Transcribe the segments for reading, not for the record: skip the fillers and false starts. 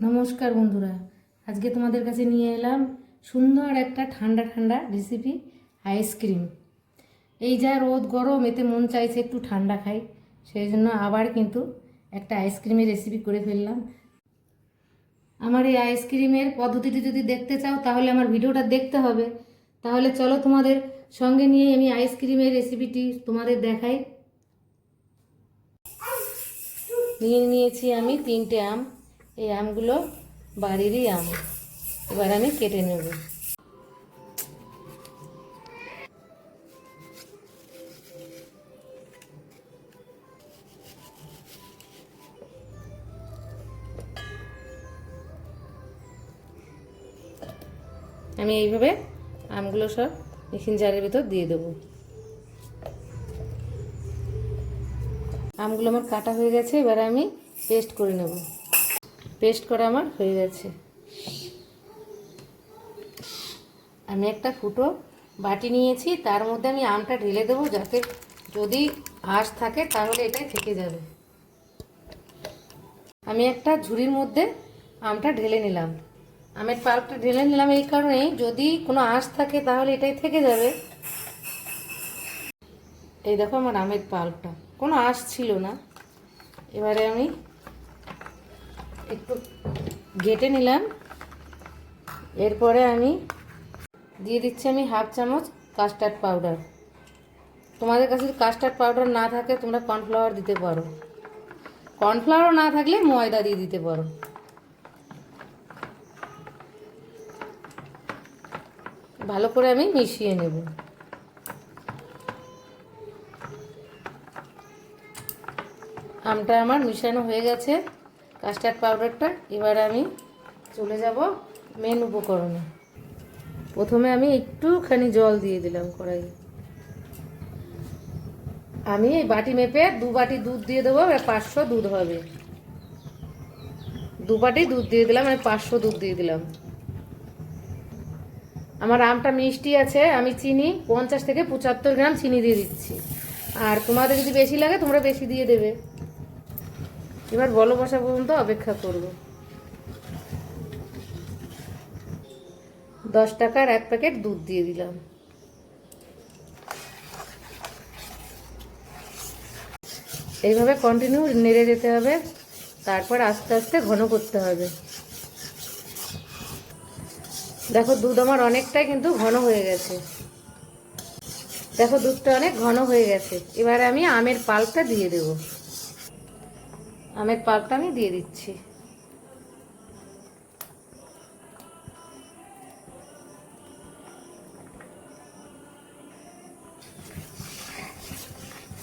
নমস্কার বন্ধুরা, আজকে তোমাদের কাছে নিয়ে এলাম সুন্দর একটা ঠান্ডা ঠান্ডা রেসিপি, আইসক্রিম। এই যা রোদ গরম, এতে মন চাইছে একটু ঠান্ডা খাই, সেই জন্য আবার কিন্তু একটা আইসক্রিমের রেসিপি করে ফেললাম। আমার এই আইসক্রিমের পদ্ধতিটি যদি দেখতে চাও তাহলে আমার ভিডিওটা দেখতে হবে। তাহলে চলো তোমাদের সঙ্গে নিয়ে আমি আইসক্রিমের রেসিপিটি তোমাদের দেখাই। নিয়েছি আমি 3টে আম। এই আমগুলো বাড়িরই আম, এবার আমি কেটে নেব। আমি এইভাবে আমগুলো সব মিক্সিং জারের ভিতর দিয়ে দেবো। আমগুলো আমার কাটা হয়ে গেছে, এবার আমি পেস্ট করে নেব। পেস্ট করা আমার হয়ে গেছে। আমি একটা ফুটো বাটি নিয়েছি, তার মধ্যে আমি আমটা ঢেলে দেবো, যাতে যদি আঁশ থাকে তাহলে এটাই থেকে যাবে। আমি একটা ঝুড়ির মধ্যে আমটা ঢেলে নিলাম। আমের পাল্পটা ঢেলে নিলাম এই কারণেই, যদি কোনো আঁশ থাকে তাহলে এটাই থেকে যাবে। এই দেখো আমার আমের পাল্পটা, কোনো আঁশ ছিল না। এবারে আমি একটু ঘেটে নিলাম। এরপরে আমি দিয়ে দিচ্ছি আমি 1/2 চামচ কাস্টার্ড পাউডার। তোমাদের কাছে যদি কাস্টার্ড পাউডার না থাকে তোমরা কর্নফ্লাওয়ার দিতে পারো, কর্নফ্লাওয়ার না থাকলে ময়দা দিয়ে দিতে পারো। ভালো করে আমি মিশিয়ে নেব। আমটা আমার মিশানো হয়ে গেছে, কাস্টার্ড পাউডারটা। এবার আমি চলে যাব মেন উপকরণে। প্রথমে আমি একটুখানি জল দিয়ে দিলাম কড়াইয়ে। আমি এই বাটি মেপে 2 বাটি দুধ দিয়ে দেবো। 500 দুধ হবে। 2 বাটি দুধ দিয়ে দিলাম, আমি 500 দুধ দিয়ে দিলাম। আমার আমটা মিষ্টি আছে, আমি চিনি 50 থেকে 75 গ্রাম চিনি দিয়ে দিচ্ছি। আর তোমাদের যদি বেশি লাগে তোমরা বেশি দিয়ে দেবে। এবার বলো বসা পর্যন্ত অপেক্ষা করব। 10 টাকার 1 প্যাকেট দুধ দিয়ে দিলাম। এইভাবে কন্টিনিউ নেড়ে যেতে হবে, তারপর আস্তে আস্তে ঘন করতে হবে। দেখো দুধ আমার অনেকটাই কিন্তু ঘন হয়ে গেছে। দেখো দুধটা অনেক ঘন হয়ে গেছে। এবারে আমি আমের পাল্পটা দিয়ে দেব। আমের পাল্পটা আমি দিয়ে দিচ্ছি।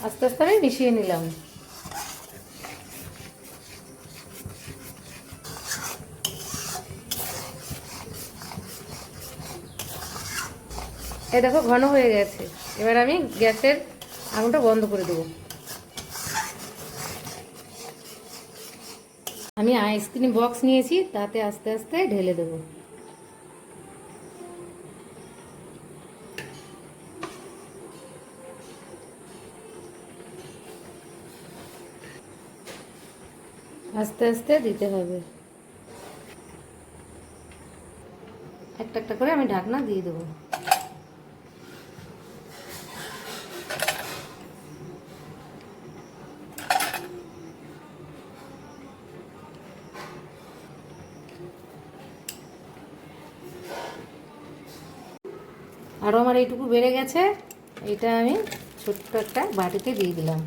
আস্তে আস্তে আমি মিশিয়ে নিলাম। এই দেখো ঘন হয়ে গেছে। এবার আমি গ্যাসের আগুনটা বন্ধ করে দেবো। আমি আইসক্রিম বক্স নিয়েছি, তাতে আস্তে আস্তে ঢেলে দেবো। আস্তে আস্তে দিতে হবে। একটা একটা করে আমি ঢাকনা দিয়ে দেবো। আরও আমার এইটুকু বেড়ে গেছে, এটা আমি ছোট্ট একটা বাটিতে দিয়ে দিলাম।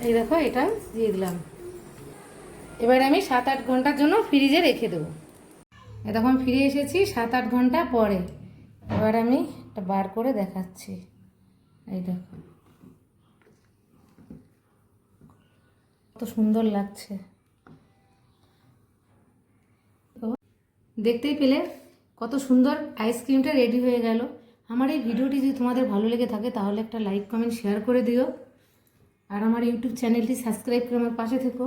এই দেখো এটা দিয়ে দিলাম। এবার আমি 7-8 ঘন্টার জন্য ফ্রিজে রেখে দেবো। এতক্ষণ ফিরে এসেছি 7-8 ঘন্টা পরে। এবার আমি এটা বার করে দেখাচ্ছি। এই দেখো কত সুন্দর লাগছে। দেখতেই পেলে কত সুন্দর আইসক্রিমটা রেডি হয়ে গেল। আমার এই ভিডিওটি যদি তোমাদের ভালো লেগে থাকে তাহলে একটা লাইক কমেন্ট শেয়ার করে দিও। আর আমার ইউটিউব চ্যানেলটি সাবস্ক্রাইব করে আমার পাশে থেকো।